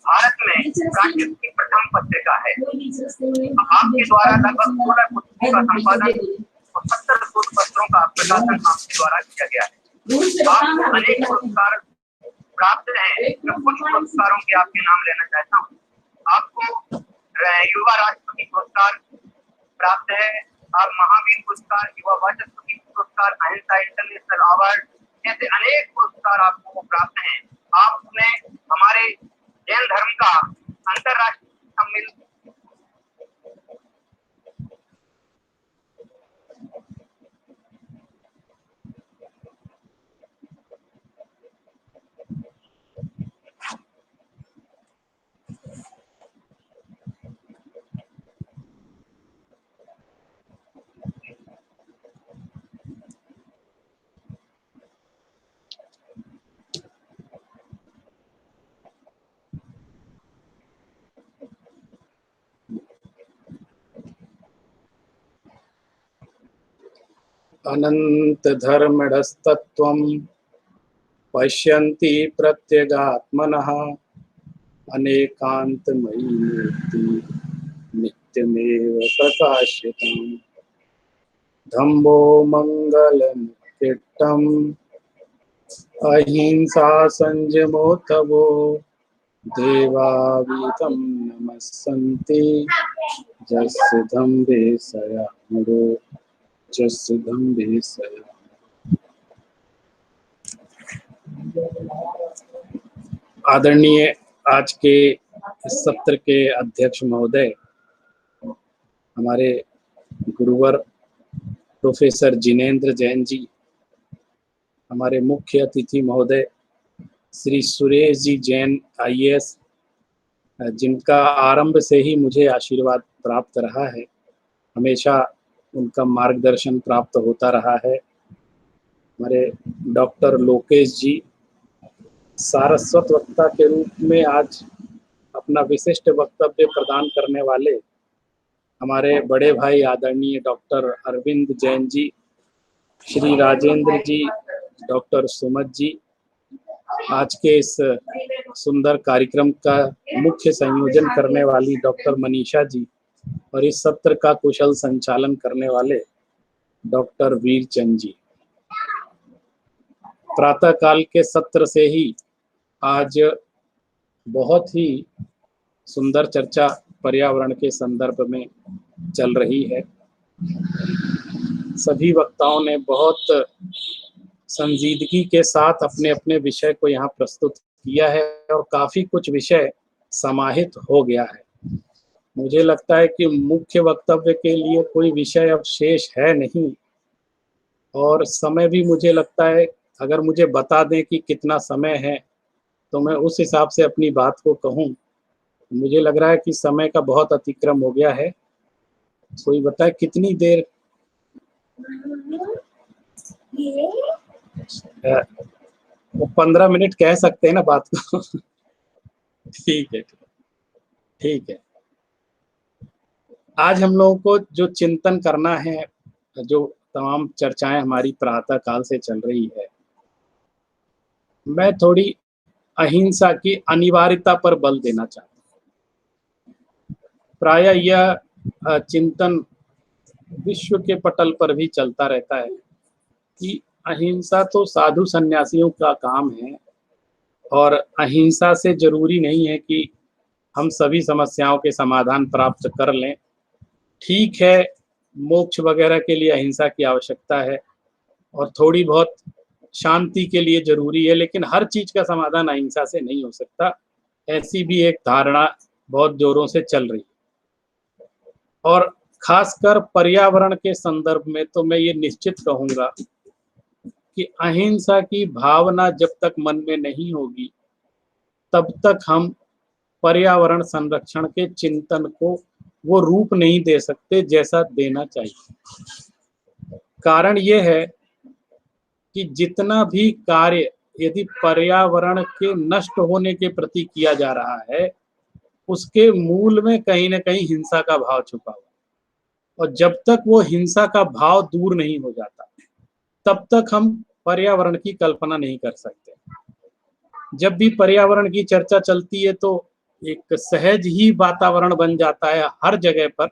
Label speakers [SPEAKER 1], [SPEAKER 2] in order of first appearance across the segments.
[SPEAKER 1] भारत में प्रकाशित की प्रथम पत्रिका है। आपके द्वारा लगभग 16 पुस्तकों का संपादन और 70 शोध पत्रों का प्रकाशन आपके द्वारा किया गया है। आपको अनेक पुरस्कार प्राप्त हैं। मैं कुछ पुरस्कारों के आपके नाम लेना चाहता हूँ। आपको युवा राष्ट्रपति पुरस्कार प्राप्त है। आप महावीर पुरस्कार, युवा वाचस्पति पुरस्कार, अहिंसा इंटरनेशनल अवार्ड, ऐसे अनेक पुरस्कार आपको प्राप्त हैं। आपने हमारे जैन धर्म का अंतरराष्ट्रीय सम्मेलन
[SPEAKER 2] अनंत धर्मस्तत्वं पश्यन्ति प्रत्यगात्मनः अनेकांतमयी मूर्ति नित्यमेव प्रकाश्यताम् धम्मो मंगलमुत्तिष्ठम् अहिंसा संयमोत्तवो देवावीतं नमस्सन्ति जस्य धम्मे सयामुडो जस्य धम्मे सया। आदरणीय आज के सत्र के अध्यक्ष महोदय, हमारे गुरुवर प्रोफेसर जिनेंद्र जैन जी, हमारे मुख्य अतिथि महोदय श्री सुरेश जी जैन IAS, जिनका आरंभ से ही मुझे आशीर्वाद प्राप्त रहा है, हमेशा उनका मार्गदर्शन प्राप्त होता रहा है। हमारे डॉक्टर लोकेश जी, सारस्वत वक्ता के रूप में आज अपना विशिष्ट वक्तव्य प्रदान करने वाले हमारे बड़े भाई आदरणीय डॉक्टर अरविंद जैन जी, श्री राजेंद्र जी, डॉक्टर सुमत जी, आज के इस सुंदर कार्यक्रम का मुख्य संयोजन करने वाली डॉक्टर मनीषा जी और इस सत्र का कुशल संचालन करने वाले डॉक्टर वीरचंद जी। प्रातः काल के सत्र से ही आज बहुत ही सुंदर चर्चा पर्यावरण के संदर्भ में चल रही है। सभी वक्ताओं ने बहुत संजीदगी के साथ अपने अपने विषय को यहाँ प्रस्तुत किया है और काफी कुछ विषय समाहित हो गया है। मुझे लगता है कि मुख्य वक्तव्य के लिए कोई विषय अब शेष है नहीं, और समय भी मुझे लगता है अगर मुझे बता दें कि कितना समय है तो मैं उस हिसाब से अपनी बात को कहूँ। मुझे लग रहा है कि समय का बहुत अतिक्रम हो गया है। कोई बताए कितनी देर? वो 15 मिनट कह सकते हैं ना बात को। ठीक है, ठीक है। आज हम लोगों को जो चिंतन करना है, जो तमाम चर्चाएं हमारी प्रातः काल से चल रही है, मैं थोड़ी अहिंसा की अनिवार्यता पर बल देना चाहता हूँ। प्रायः यह चिंतन विश्व के पटल पर भी चलता रहता है कि अहिंसा तो साधु सन्यासियों का काम है और अहिंसा से जरूरी नहीं है कि हम सभी समस्याओं के समाधान प्राप्त कर लें। ठीक है, मोक्ष वगैरह के लिए अहिंसा की आवश्यकता है और थोड़ी बहुत शांति के लिए जरूरी है, लेकिन हर चीज का समाधान अहिंसा से नहीं हो सकता। ऐसी भी एक धारणा बहुत जोरों से चल रही है, और खासकर पर्यावरण के संदर्भ में तो मैं ये निश्चित कहूंगा कि अहिंसा की भावना जब तक मन में नहीं होगी तब तक हम पर्यावरण संरक्षण के चिंतन को वो रूप नहीं दे सकते जैसा देना चाहिए। कारण ये है कि जितना भी कार्य यदि पर्यावरण के नष्ट होने के प्रति किया जा रहा है, उसके मूल में कहीं ना कहीं हिंसा का भाव छुपा हुआ, और जब तक वो हिंसा का भाव दूर नहीं हो जाता तब तक हम पर्यावरण की कल्पना नहीं कर सकते। जब भी पर्यावरण की चर्चा चलती है तो एक सहज ही वातावरण बन जाता है हर जगह पर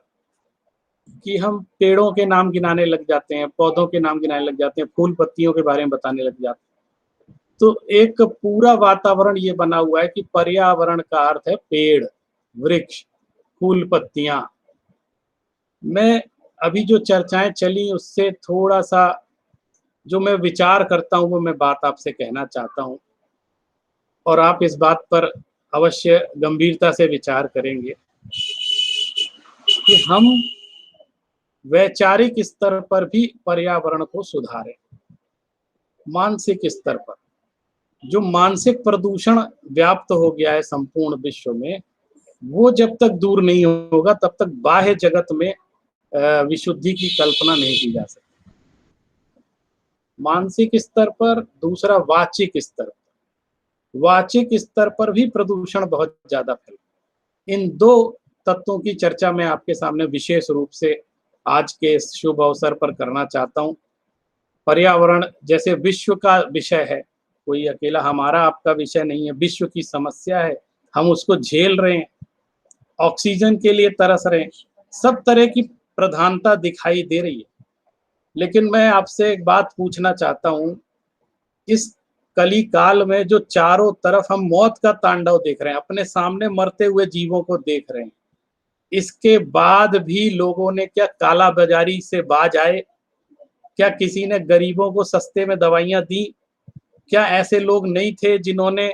[SPEAKER 2] कि हम पेड़ों के नाम गिनाने लग जाते हैं, पौधों के नाम गिनाने लग जाते हैं, फूल पत्तियों के बारे में बताने लग जाते हैं। तो एक पूरा वातावरण ये बना हुआ है कि पर्यावरण का अर्थ है पेड़, वृक्ष, फूल पत्तियां। मैं अभी जो चर्चाएं चली उससे थोड़ा सा जो मैं विचार करता हूं वो मैं बात आपसे कहना चाहता हूं, और आप इस बात पर अवश्य गंभीरता से विचार करेंगे कि हम वैचारिक स्तर पर भी पर्यावरण को सुधारें। मानसिक स्तर पर जो मानसिक प्रदूषण व्याप्त हो गया है संपूर्ण विश्व में, वो जब तक दूर नहीं होगा तब तक बाह्य जगत में विशुद्धि की कल्पना नहीं की जा सकती। मानसिक स्तर पर, दूसरा वाचिक स्तर पर। वाचिक स्तर पर भी प्रदूषण बहुत ज्यादा फैला। इन दो तत्वों की चर्चा मैं आपके सामने विशेष रूप से आज के इस शुभ अवसर पर करना चाहता हूं। पर्यावरण जैसे विश्व का विषय है, कोई अकेला हमारा आपका विषय नहीं है, विश्व की समस्या है, हम उसको झेल रहे हैं, ऑक्सीजन के लिए तरस रहे हैं, सब तरह की प्रधानता दिखाई दे रही है। लेकिन मैं आपसे एक बात पूछना चाहता हूं, इस कली काल में जो चारों तरफ हम मौत का तांडव देख रहे हैं, अपने सामने मरते हुए जीवों को देख रहे हैं, इसके बाद भी लोगों ने क्या काला बाजारी से बाज आए? क्या किसी ने गरीबों को सस्ते में दवाइयां दी? क्या ऐसे लोग नहीं थे जिन्होंने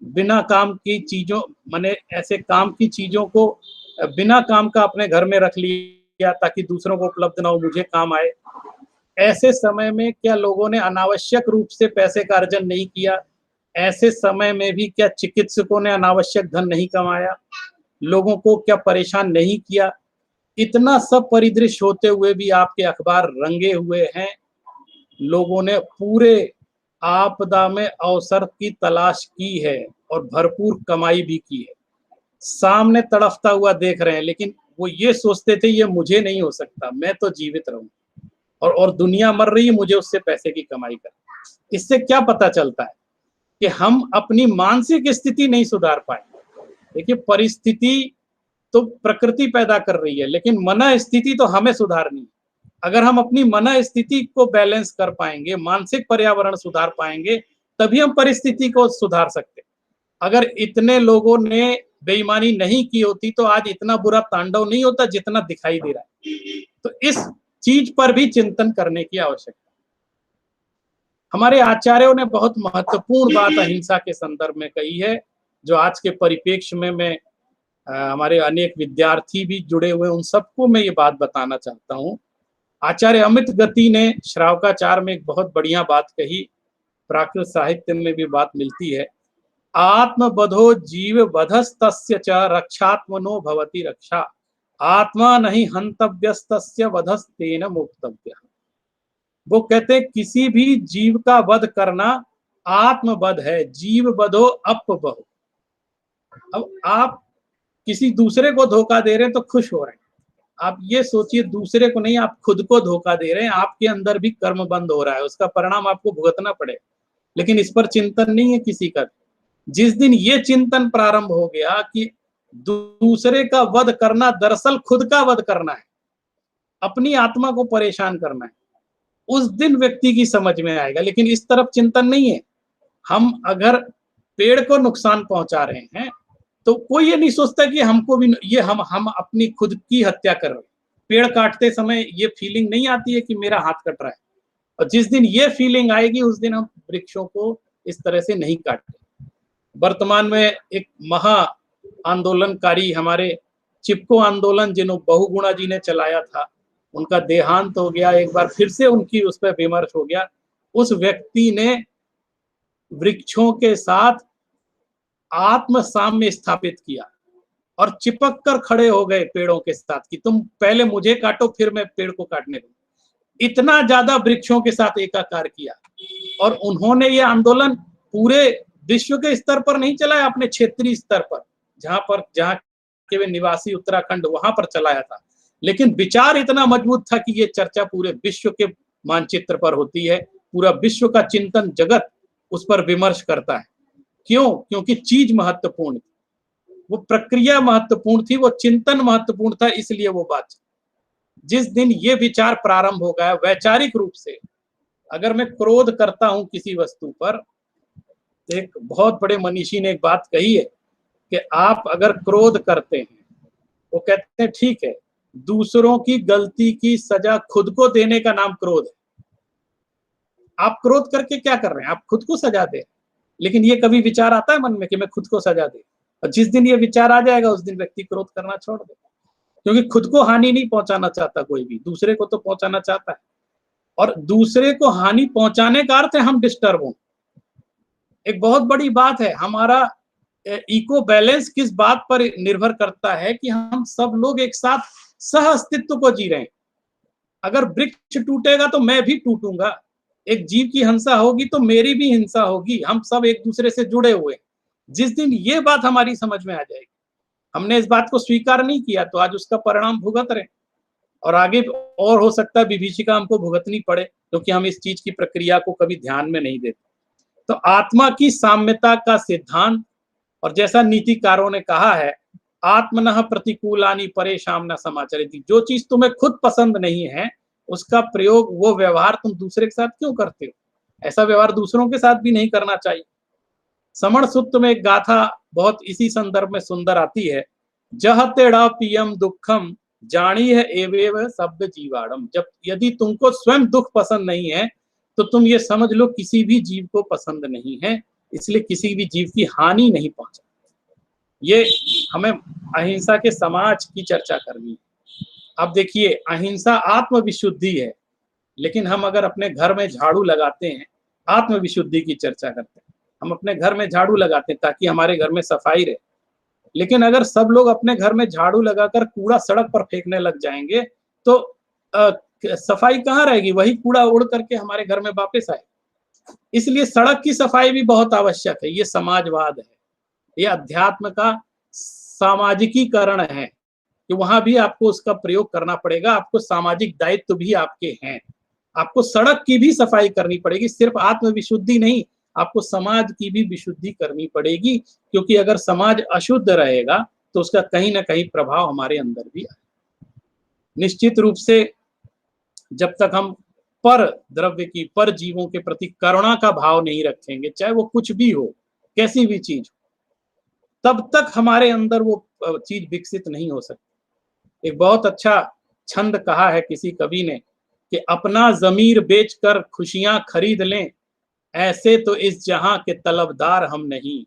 [SPEAKER 2] बिना काम की चीजों, माने ऐसे काम की चीजों को बिना काम का अपने घर में रख लिया ताकि दूसरों को उपलब्ध ना हो, मुझे काम आए? ऐसे समय में क्या लोगों ने अनावश्यक रूप से पैसे का अर्जन नहीं किया? ऐसे समय में भी क्या चिकित्सकों ने अनावश्यक धन नहीं कमाया? लोगों को क्या परेशान नहीं किया? इतना सब परिदृश्य होते हुए भी आपके अखबार रंगे हुए हैं। लोगों ने पूरे आपदा में अवसर की तलाश की है और भरपूर कमाई भी की है। सामने तड़फता हुआ देख रहे हैं, लेकिन वो ये सोचते थे ये मुझे नहीं हो सकता, मैं तो जीवित रहूं, और दुनिया मर रही है, मुझे उससे पैसे की कमाई कर। इससे क्या पता चलता है कि हम अपनी मानसिक स्थिति नहीं सुधार पाए। देखिए, परिस्थिति तो प्रकृति पैदा कर रही है, लेकिन मन स्थिति तो हमें सुधारनी है। अगर हम अपनी मन स्थिति को बैलेंस कर पाएंगे, मानसिक पर्यावरण सुधार पाएंगे, तभी हम परिस्थिति को सुधार सकते। अगर इतने लोगों ने बेईमानी नहीं की होती तो आज इतना बुरा तांडव नहीं होता जितना दिखाई दे रहा है। तो इस चीज पर भी चिंतन करने की आवश्यकता। हमारे आचार्यों ने बहुत महत्वपूर्ण बात अहिंसा के संदर्भ में कही है, जो आज के परिप्रेक्ष्य में मैं हमारे अनेक विद्यार्थी भी जुड़े हुए, उन सबको मैं ये बात बताना चाहता हूँ। आचार्य अमित गति ने श्रावकाचार में एक बहुत बढ़िया बात कही, प्राकृत साहित्य में भी बात मिलती है। आत्मबधो जीव बधस्तस्य च रक्षात्मनो भवति रक्षा, आत्मा नहीं हंतव्यस्तस्य वधस्तेन मोक्तव्यः। वो कहते हैं किसी भी जीव का वध करना आत्मवध है, जीव बधो अपबहो। अब आप किसी दूसरे को धोखा दे रहे हैं तो खुश हो रहे हैं, आप ये सोचिए दूसरे को नहीं, आप खुद को धोखा दे रहे हैं, आपके अंदर भी कर्म बंद हो रहा है, उसका परिणाम आपको भुगतना पड़े। लेकिन इस पर चिंतन नहीं है किसी का। जिस दिन ये चिंतन प्रारंभ हो गया कि दूसरे का वध करना दरअसल खुद का वध करना है, अपनी आत्मा को परेशान करना है, उस दिन व्यक्ति की समझ में आएगा। लेकिन इस तरफ चिंतन नहीं है। हम अगर पेड़ को नुकसान पहुंचा रहे हैं तो कोई ये नहीं सोचता कि हमको भी ये हम अपनी खुद की हत्या कर रहे हैं। पेड़ काटते समय ये फीलिंग नहीं आती है कि मेरा हाथ कट रहा है, और जिस दिन ये फीलिंग आएगी उस दिन हम वृक्षों को इस तरह से नहीं काटते। वर्तमान में एक महा आंदोलनकारी हमारे चिपको आंदोलन जिन्होंने बहुगुणा जी ने चलाया था, उनका देहांत हो गया, एक बार फिर से उनकी उस पर विमर्श हो गया। उस व्यक्ति ने वृक्षों के साथ आत्म साम्य स्थापित किया और चिपक कर खड़े हो गए पेड़ों के साथ कि तुम पहले मुझे काटो फिर मैं पेड़ को काटने दूं। इतना ज्यादा वृक्षों के साथ एकाकार किया, और उन्होंने ये आंदोलन पूरे विश्व के स्तर पर नहीं चलाया, अपने क्षेत्रीय स्तर पर जहां के वे निवासी उत्तराखंड वहां पर चलाया था। लेकिन विचार इतना मजबूत था कि ये चर्चा पूरे विश्व के मानचित्र पर होती है, पूरा विश्व का चिंतन जगत उस पर विमर्श करता है। क्यों? क्योंकि चीज महत्वपूर्ण थी। वो प्रक्रिया महत्वपूर्ण थी, वो चिंतन महत्वपूर्ण था, इसलिए वो बात। जिस दिन ये विचार प्रारंभ हो गया वैचारिक रूप से, अगर मैं क्रोध करता हूं किसी वस्तु पर, एक बहुत बड़े मनीषी ने एक बात कही है कि आप अगर क्रोध करते हैं, वो कहते हैं ठीक है, दूसरों की गलती की सजा खुद को देने का नाम क्रोध है। आप क्रोध करके क्या कर रहे हैं? आप खुद को सजा दे। लेकिन ये कभी विचार आता है मन में कि मैं खुद को सजा दे? और जिस दिन ये विचार आ जाएगा उस दिन व्यक्ति क्रोध करना छोड़ देगा, क्योंकि खुद को हानि नहीं पहुंचाना चाहता कोई भी, दूसरे को तो पहुंचाना चाहता है। और दूसरे को हानि पहुंचाने का अर्थ है हम डिस्टर्ब हों। एक बहुत बड़ी बात है, हमारा इको बैलेंस किस बात पर निर्भर करता है कि हम सब लोग एक साथ सह अस्तित्व को जी रहे हैं। अगर वृक्ष टूटेगा तो मैं भी टूटूंगा, एक जीव की हिंसा होगी तो मेरी भी हिंसा होगी, हम सब एक दूसरे से जुड़े हुए। जिस दिन ये बात हमारी समझ में आ जाएगी, हमने इस बात को स्वीकार नहीं किया तो आज उसका परिणाम भुगत रहे, और आगे और हो सकता है विभीषिका हमको भुगतनी पड़े, क्योंकि हम इस चीज की प्रक्रिया को कभी ध्यान में नहीं देते। तो आत्मा की साम्यता का सिद्धांत, और जैसा नीतिकारों ने कहा है, आत्मनः प्रतिकूलानि परेशान न समाचरेति, जो चीज तुम्हें खुद पसंद नहीं है उसका प्रयोग, वो व्यवहार तुम दूसरे के साथ क्यों करते हो? ऐसा व्यवहार दूसरों के साथ भी नहीं करना चाहिए। समण सूक्त में एक गाथा बहुत इसी संदर्भ में सुंदर आती है, जह तेड़ा पियम दुखम जानी है एवेव शब्द जीवाड़म। जब यदि तुमको स्वयं दुख पसंद नहीं है तो तुम ये समझ लो किसी भी जीव को पसंद नहीं है, इसलिए किसी भी जीव की हानि नहीं पहुंचा। ये हमें अहिंसा के समाज की चर्चा करनी है। अब देखिए, अहिंसा आत्म विशुद्धि है, लेकिन हम अगर अपने घर में झाड़ू लगाते हैं, आत्म विशुद्धि की चर्चा करते हैं, हम अपने घर में झाड़ू लगाते हैं ताकि हमारे घर में सफाई रहे। लेकिन अगर सब लोग अपने घर में झाड़ू लगाकर कूड़ा सड़क पर फेंकने लग जाएंगे तो सफाई कहाँ रहेगी? वही कूड़ा उड़ करके हमारे घर में वापस आए। इसलिए सड़क की सफाई भी बहुत आवश्यक है। ये समाजवाद है, ये अध्यात्म का सामाजिकीकरण है कि वहां भी आपको उसका प्रयोग करना पड़ेगा, आपको सामाजिक दायित्व भी आपके हैं, आपको सड़क की भी सफाई करनी पड़ेगी, सिर्फ आत्म विशुद्धि नहीं, आपको समाज की भी विशुद्धि करनी पड़ेगी, क्योंकि अगर समाज अशुद्ध रहेगा तो उसका कहीं ना कहीं प्रभाव हमारे अंदर भी आएगा। निश्चित रूप से जब तक हम पर द्रव्य की, पर जीवों के प्रति करुणा का भाव नहीं रखेंगे, चाहे वो कुछ भी हो, कैसी भी चीज हो, तब तक हमारे अंदर वो चीज विकसित नहीं हो सकती। एक बहुत अच्छा छंद कहा है किसी कवि ने कि अपना जमीर बेचकर खुशियां खरीद लें, ऐसे तो इस जहां के तलबदार हम नहीं,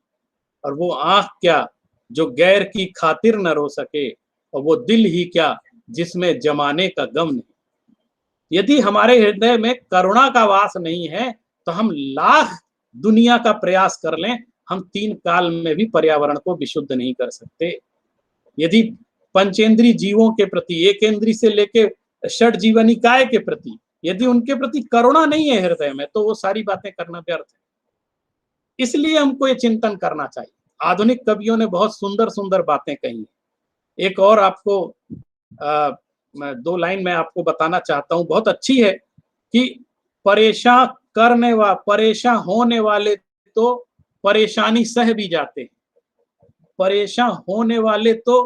[SPEAKER 2] और वो आंख क्या जो गैर की खातिर न रो सके, और वो दिल ही क्या जिसमें जमाने का गम नहीं। यदि हमारे हृदय में करुणा का वास नहीं है तो हम लाख दुनिया का प्रयास कर लें, हम 3 काल में भी पर्यावरण को विशुद्ध नहीं कर सकते। यदि पंचेंद्रीय जीवों के प्रति, एक इंद्री से लेके षट जीवनिकाय के प्रति, यदि उनके प्रति करुणा नहीं है हृदय में, तो वो सारी बातें करना व्यर्थ है। इसलिए हमको ये चिंतन करना चाहिए। आधुनिक कवियों ने बहुत सुंदर सुंदर बातें कही। एक और आपको 2 लाइन में आपको बताना चाहता हूं, बहुत अच्छी है कि परेशान होने वाले तो परेशानी सह भी जाते हैं, परेशान होने वाले तो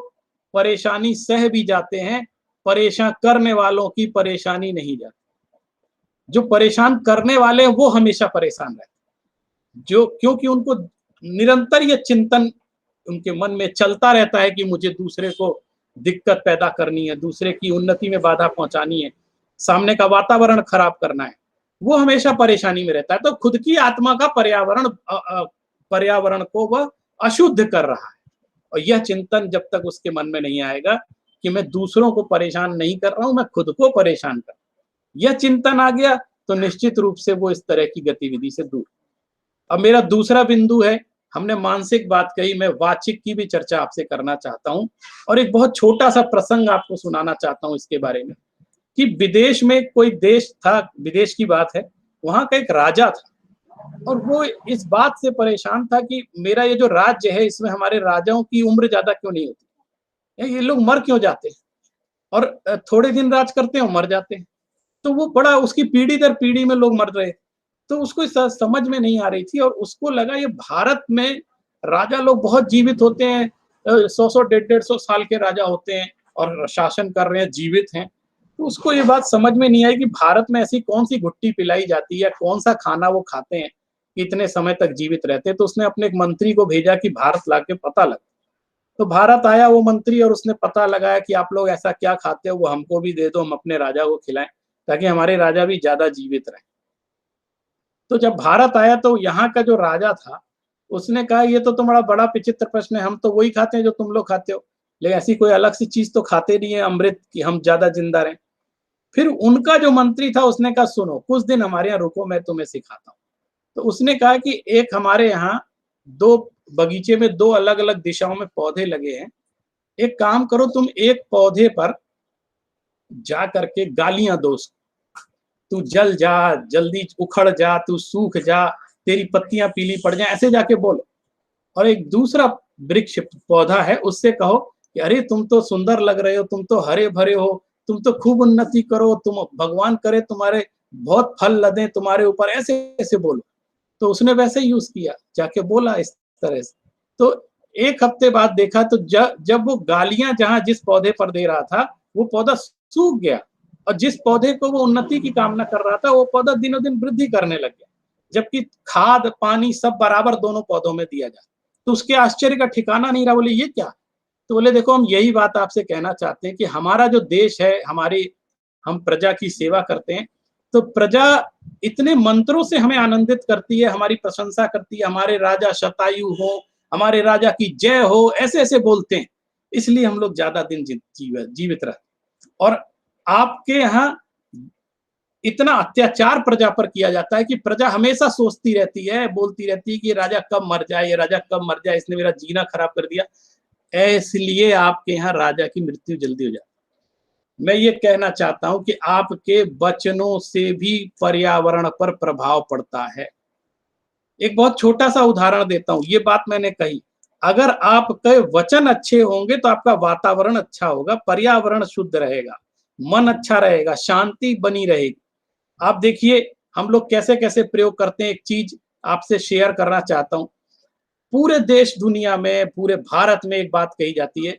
[SPEAKER 2] परेशानी सह भी जाते हैं, परेशान करने वालों की परेशानी नहीं जाती। जो परेशान करने वाले हैं वो हमेशा परेशान रहते हैं, जो क्योंकि उनको निरंतर ये चिंतन उनके मन में चलता रहता है कि मुझे दूसरे को दिक्कत पैदा करनी है, दूसरे की उन्नति में बाधा पहुंचानी है, सामने का वातावरण खराब करना है, वो हमेशा परेशानी में रहता है। तो खुद की आत्मा का पर्यावरण को वह अशुद्ध कर रहा है, और यह चिंतन जब तक उसके मन में नहीं आएगा कि मैं दूसरों को परेशान नहीं कर रहा हूं, मैं खुद को परेशान कर, यह चिंतन आ गया तो निश्चित रूप से वो इस तरह की गतिविधि से दूर। अब मेरा दूसरा बिंदु है, हमने मानसिक बात कही, मैं वाचिक की भी चर्चा आपसे करना चाहता हूं, और एक बहुत छोटा सा प्रसंग आपको सुनाना चाहता हूं इसके बारे में कि विदेश में कोई देश था, विदेश की बात है, वहां का एक राजा था, और वो इस बात से परेशान था कि मेरा ये जो राज्य है इसमें हमारे राजाओं की उम्र ज्यादा क्यों नहीं होती, ये लोग मर क्यों जाते हैं, और थोड़े दिन राज करते हैं मर जाते हैं। तो वो बड़ा, उसकी पीढ़ी दर पीढ़ी में लोग मर रहे, तो उसको समझ में नहीं आ रही थी, और उसको लगा ये भारत में राजा लोग बहुत जीवित होते हैं, 100-100 150-150 साल के राजा होते हैं और शासन कर रहे हैं, जीवित हैं, तो उसको ये बात समझ में नहीं आई कि भारत में ऐसी कौन सी घुट्टी पिलाई जाती है, कौन सा खाना वो खाते हैं कि इतने समय तक जीवित रहते हैं। तो उसने अपने एक मंत्री को भेजा कि भारत लाके पता लगा। तो भारत आया वो मंत्री और उसने पता लगाया कि आप लोग ऐसा क्या खाते हो, वो हमको भी दे दो, हम अपने राजा को खिलाएं ताकि हमारे राजा भी ज्यादा जीवित रहें। तो जब भारत आया तो यहाँ का जो राजा था उसने कहा ये तो तुम्हारा बड़ा विचित्र प्रश्न है, हम तो वही खाते हैं जो तुम लोग खाते हो, लेकिन ऐसी कोई अलग सी चीज तो खाते नहीं है अमृत की हम ज्यादा जिंदा रहें। फिर उनका जो मंत्री था उसने कहा सुनो कुछ दिन हमारे यहाँ रुको, मैं तुम्हें सिखाता हूँ। तो उसने कहा कि एक हमारे यहाँ दो बगीचे में दो अलग अलग दिशाओं में पौधे लगे हैं, एक काम करो तुम एक पौधे पर जा करके गालियां दो, तू जल जा, जल्दी उखड़ जा, तू सूख जा, तेरी पत्तियां पीली पड़ जाए, ऐसे जाके बोलो। और एक दूसरा वृक्ष पौधा है उससे कहो कि अरे तुम तो सुंदर लग रहे हो, तुम तो हरे भरे हो, तुम तो खूब उन्नति करो, तुम भगवान करे तुम्हारे बहुत फल लदे तुम्हारे ऊपर, ऐसे ऐसे बोलो। तो उसने वैसे यूज किया, जाके बोला इस तरह से। तो एक हफ्ते बाद देखा तो जब वो गालियां जहां जिस पौधे पर दे रहा था वो पौधा सूख गया, और जिस पौधे को वो उन्नति की कामना कर रहा था वो पौधा दिनों दिन वृद्धि करने लग गया, जबकि खाद पानी सब बराबर दोनों पौधों में दिया जाए। तो उसके आश्चर्य का ठिकाना नहीं रहा। बोले ये क्या? तो बोले देखो हम यही बात आपसे कहना चाहते हैं कि हमारा जो देश है, हमारी हम प्रजा की सेवा करते हैं, तो प्रजा इतने मंत्रों से हमें आनंदित करती है, हमारी प्रशंसा करती है, हमारे राजा शतायु हो, हमारे राजा की जय हो, ऐसे ऐसे बोलते हैं, इसलिए हम लोग ज्यादा दिन जीवित रहते। और आपके यहाँ इतना अत्याचार प्रजा पर किया जाता है कि प्रजा हमेशा सोचती रहती है, बोलती रहती है कि राजा कब मर जाए, ये राजा कब मर जाए, इसने मेरा जीना खराब कर दिया। इसलिए आपके यहाँ राजा की मृत्यु जल्दी हो जाती है। मैं ये कहना चाहता हूं कि आपके वचनों से भी पर्यावरण पर प्रभाव पड़ता है। एक बहुत छोटा सा उदाहरण देता हूं, ये बात मैंने कही, अगर आपके वचन अच्छे होंगे तो आपका वातावरण अच्छा होगा, पर्यावरण शुद्ध रहेगा, मन अच्छा रहेगा, शांति बनी रहेगी। आप देखिए हम लोग कैसे कैसे प्रयोग करते हैं। एक चीज आपसे शेयर करना चाहता हूं, पूरे देश दुनिया में, पूरे भारत में एक बात कही जाती है,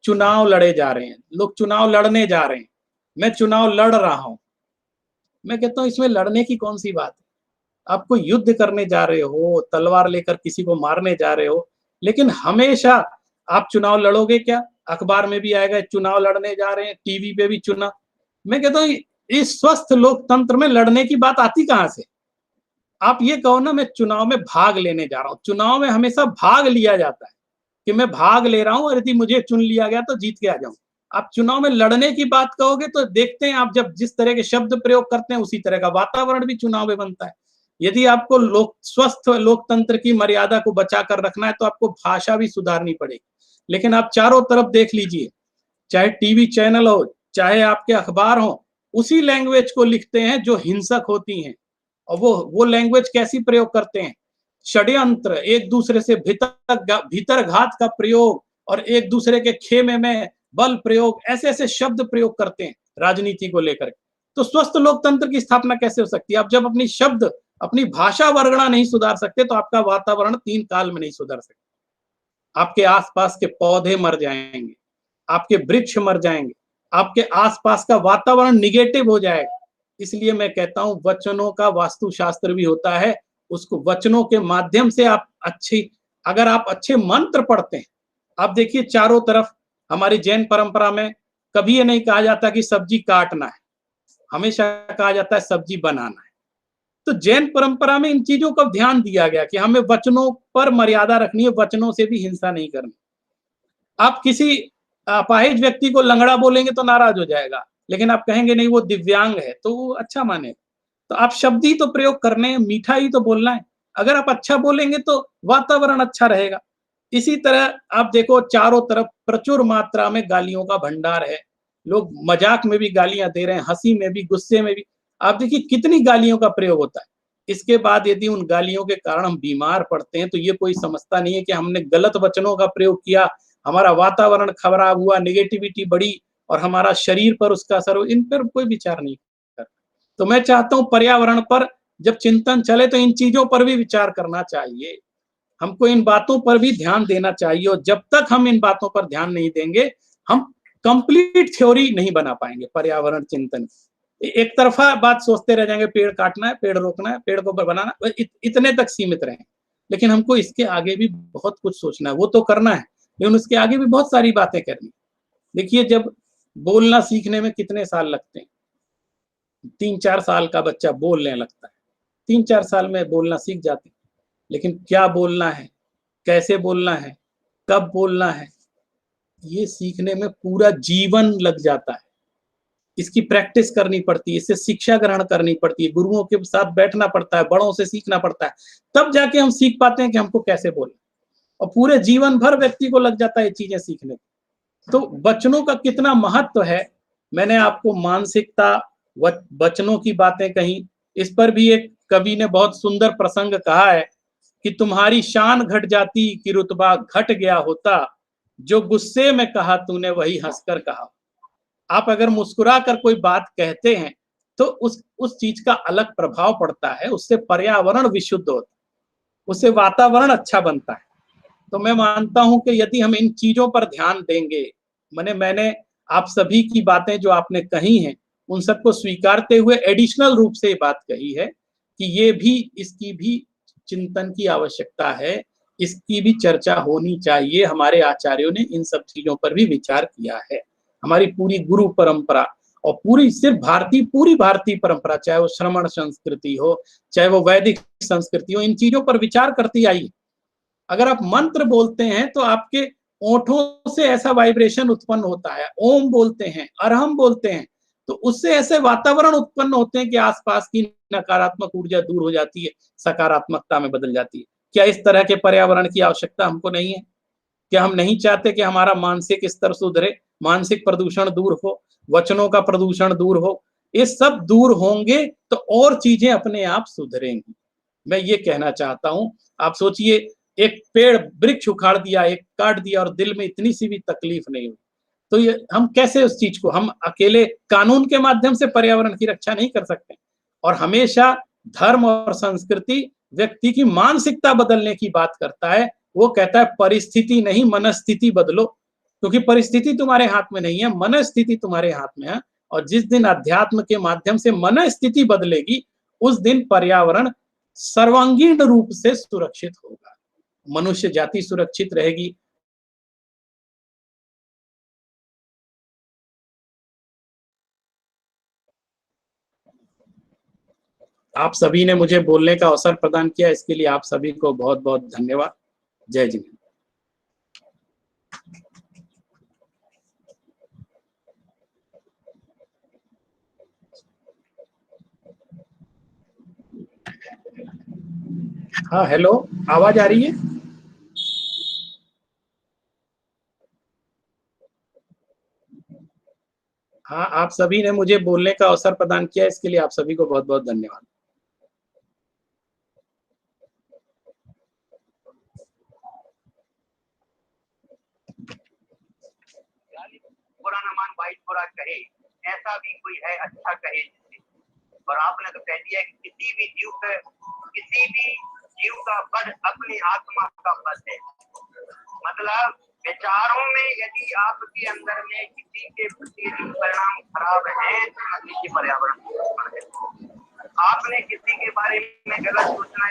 [SPEAKER 2] चुनाव लड़े जा रहे हैं, लोग चुनाव लड़ने जा रहे हैं, मैं चुनाव लड़ रहा हूं। मैं कहता हूं इसमें लड़ने की कौन सी बात है? आपको युद्ध करने जा रहे हो, तलवार लेकर किसी को मारने जा रहे हो, लेकिन हमेशा आप चुनाव लड़ोगे क्या? अखबार में भी आएगा चुनाव लड़ने जा रहे हैं, टीवी पे भी चुनाव। मैं कहता हूँ इस स्वस्थ लोकतंत्र में लड़ने की बात आती कहां से? आप ये कहो ना मैं चुनाव में भाग लेने जा रहा हूं। चुनाव में हमेशा भाग लिया जाता है कि मैं भाग ले रहा हूं और यदि मुझे चुन लिया गया तो जीत के आ जाऊं। आप चुनाव में लड़ने की बात कहोगे तो देखते हैं आप जब जिस तरह के शब्द प्रयोग करते हैं उसी तरह का वातावरण भी चुनाव में बनता है। यदि आपको स्वस्थ लोकतंत्र की मर्यादा को बचा कर रखना है तो आपको भाषा भी सुधारनी पड़ेगी। लेकिन आप चारों तरफ देख लीजिए, चाहे टीवी चैनल हो, चाहे आपके अखबार हो, उसी लैंग्वेज को लिखते हैं जो हिंसक होती हैं। और वो लैंग्वेज कैसी प्रयोग करते हैं? षड्यंत्र, एक दूसरे से भीतर घात का प्रयोग और एक दूसरे के खेमे में बल प्रयोग, ऐसे ऐसे शब्द प्रयोग करते हैं राजनीति को लेकर। तो स्वस्थ लोकतंत्र की स्थापना कैसे हो सकती है? आप जब अपनी शब्द, अपनी भाषा वर्गणा नहीं सुधार सकते तो आपका वातावरण 3 काल में नहीं सुधर सकता। आपके आसपास के पौधे मर जाएंगे, आपके वृक्ष मर जाएंगे, आपके आसपास का वातावरण निगेटिव हो जाएगा। इसलिए मैं कहता हूं वचनों का वास्तुशास्त्र भी होता है, उसको वचनों के माध्यम से आप अगर आप अच्छे मंत्र पढ़ते हैं। आप देखिए चारों तरफ हमारी जैन परंपरा में कभी ये नहीं कहा जाता कि सब्जी काटना है, हमेशा कहा जाता है सब्जी बनाना है। तो जैन परंपरा में इन चीजों का ध्यान दिया गया कि हमें वचनों पर मर्यादा रखनी है, वचनों से भी हिंसा नहीं करनी। आप किसी अपाहिज व्यक्ति को लंगड़ा बोलेंगे तो नाराज हो जाएगा, लेकिन आप कहेंगे नहीं वो दिव्यांग है तो वो अच्छा माने। तो आप शब्द ही तो प्रयोग करने हैं, मीठा ही तो बोलना है। अगर आप अच्छा बोलेंगे तो वातावरण अच्छा रहेगा। इसी तरह आप देखो चारों तरफ प्रचुर मात्रा में गालियों का भंडार है, लोग मजाक में भी गालियां दे रहे हैं, हंसी में भी, गुस्से में भी। आप देखिए कितनी गालियों का प्रयोग होता है। इसके बाद यदि उन गालियों के कारण हम बीमार पड़ते हैं तो ये कोई समझता नहीं है कि हमने गलत वचनों का प्रयोग किया, हमारा वातावरण खराब हुआ, नेगेटिविटी बढ़ी और हमारा शरीर पर उसका असर हो। इन पर कोई विचार नहीं करता। तो मैं चाहता हूं पर्यावरण पर जब चिंतन चले तो इन चीजों पर भी विचार करना चाहिए। हमको इन बातों पर भी ध्यान देना चाहिए, और जब तक हम इन बातों पर ध्यान नहीं देंगे हम कंप्लीट थ्योरी नहीं बना पाएंगे पर्यावरण चिंतन। एक तरफा बात सोचते रह जाएंगे, पेड़ काटना है, पेड़ रोकना है, पेड़ को बनाना, इतने तक सीमित रहें। लेकिन हमको इसके आगे भी बहुत कुछ सोचना है, वो तो करना है, लेकिन उसके आगे भी बहुत सारी बातें करनी। देखिए, जब बोलना सीखने में कितने साल लगते हैं, 3-4 साल का बच्चा बोलने लगता है, 3-4 साल में बोलना सीख जाते हैं। लेकिन क्या बोलना है, कैसे बोलना है, कब बोलना है, ये सीखने में पूरा जीवन लग जाता है। इसकी प्रैक्टिस करनी पड़ती है, इससे शिक्षा ग्रहण करनी पड़ती है, गुरुओं के साथ बैठना पड़ता है, बड़ों से सीखना पड़ता है, तब जाके हम सीख पाते हैं कि हमको कैसे बोलना। और पूरे जीवन भर व्यक्ति को लग जाता है ये चीजें सीखने। तो वचनों का कितना महत्व है, मैंने आपको मानसिकता, वचनों की बातें कही, इस पर भी एक कवि ने बहुत सुंदर प्रसंग कहा है कि तुम्हारी शान घट जाती कि रुतबा घट गया होता, जो गुस्से में कहा तूने वही हंसकर कहा। आप अगर मुस्कुरा कर कोई बात कहते हैं तो उस चीज का अलग प्रभाव पड़ता है, उससे पर्यावरण विशुद्ध होता है, उससे वातावरण अच्छा बनता है। तो मैं मानता हूं कि यदि हम इन चीजों पर ध्यान देंगे, मैंने आप सभी की बातें जो आपने कही हैं उन सबको स्वीकारते हुए एडिशनल रूप से बात कही है कि ये भी, इसकी भी चिंतन की आवश्यकता है, इसकी भी चर्चा होनी चाहिए। हमारे आचार्यों ने इन सब चीजों पर भी विचार किया है। हमारी पूरी गुरु परंपरा और पूरी भारतीय परंपरा, चाहे वो श्रमण संस्कृति हो, चाहे वो वैदिक संस्कृति हो, इन चीजों पर विचार करती आई। अगर आप मंत्र बोलते हैं तो आपके ओंठों से ऐसा वाइब्रेशन उत्पन्न होता है, ओम बोलते हैं, अरहम बोलते हैं, तो उससे ऐसे वातावरण उत्पन्न होते हैं कि आसपास की नकारात्मक ऊर्जा दूर हो जाती है, सकारात्मकता में बदल जाती है। क्या इस तरह के पर्यावरण की आवश्यकता हमको नहीं है? क्या हम नहीं चाहते कि हमारा मानसिक स्तर सुधरे, मानसिक प्रदूषण दूर हो, वचनों का प्रदूषण दूर हो? ये सब दूर होंगे तो और चीजें अपने आप सुधरेंगी। मैं ये कहना चाहता हूं। आप सोचिए, एक पेड़ वृक्ष उखाड़ दिया, एक काट दिया, और दिल में इतनी सी भी तकलीफ नहीं हुई, तो ये हम कैसे उस चीज को, हम अकेले कानून के माध्यम से पर्यावरण की रक्षा नहीं कर सकते। और हमेशा धर्म और संस्कृति व्यक्ति की मानसिकता बदलने की बात करता है। वो कहता है परिस्थिति नहीं, मनस्थिति बदलो, क्योंकि परिस्थिति तुम्हारे हाथ में नहीं है, मनस्थिति तुम्हारे हाथ में है। और जिस दिन अध्यात्म के माध्यम से मनस्थिति बदलेगी, उस दिन पर्यावरण सर्वांगीण रूप से सुरक्षित होगा, मनुष्य जाति सुरक्षित रहेगी। आप सभी ने मुझे बोलने का अवसर प्रदान किया, इसके लिए आप सभी को बहुत बहुत धन्यवाद। जय जिनेन्द्र। हाँ, हेलो, आवाज आ रही है? हाँ, आप सभी ने मुझे बोलने का अवसर प्रदान किया, इसके लिए आप सभी को बहुत बहुत धन्यवाद।
[SPEAKER 1] बुरा न मान भाई, बुरा कहे, ऐसा भी कोई है अच्छा कहे जिसे। और आपने तो कह दिया कि किसी भी जीव का पद अपनी आत्मा का पद है। मतलब विचारों में यदि आपके अंदर में किसी के प्रति परिणाम खराब है तो किसी पर्यावरण, आपने किसी के बारे में गलत सोचना